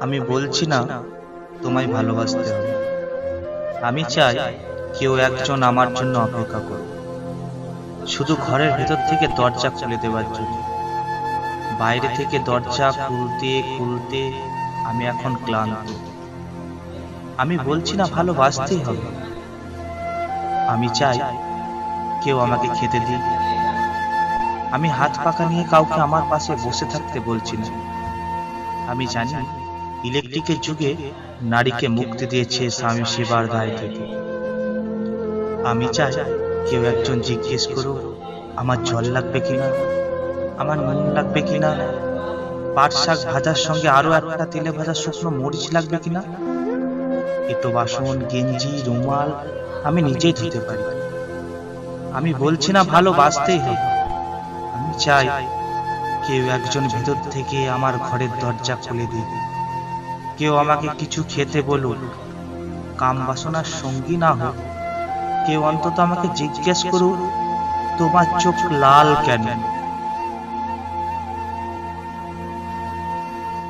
আমি বলছি না তোমায় ভালোবাসতে হবে। আমি চাই কেউ একজন আমার জন্য অপেক্ষা করুক, শুধু ঘরের ভেতর থেকে দরজা খুলে দেওয়ার জন্য। বাইরে থেকে দরজা খুলতে খুলতে আমি এখন ক্লান্ত। আমি বলছি না ভালোবাসতেই হবে। আমি চাই কেউ আমাকে খেতে দিক। আমি হাত পাখা নিয়ে কাউকে আমার পাশে বসে থাকতে বলছি না। আমি জানি ইলেকট্রিকের যুগে নারীকে মুক্তি দিয়েছে স্বামী সেবার দায় থেকে। আমি চাই কেউ একজন জিজ্ঞেস করুক আমার জল লাগবে কিনা, আমার নুন লাগবে কিনা, পাট শাক ভাজার সঙ্গে আরো একটা তেলে ভাজা শুকনো মরিচ লাগবে কিনা। এটো বাসন গেঞ্জি রুমাল আমি নিজেই ধুতে পারি। আমি বলছি না ভালোবাসতেই হবে। আমি চাই কেউ একজন ভেতর থেকে আমার ঘরের দরজা খুলে দিক। কেউ আমাকে কিছু খেতে বলুক, কাম বাসনার সঙ্গী না হোক। কেউ অন্তত আমাকে জিজ্ঞেস করুক তোমার চোখ লাল কেন।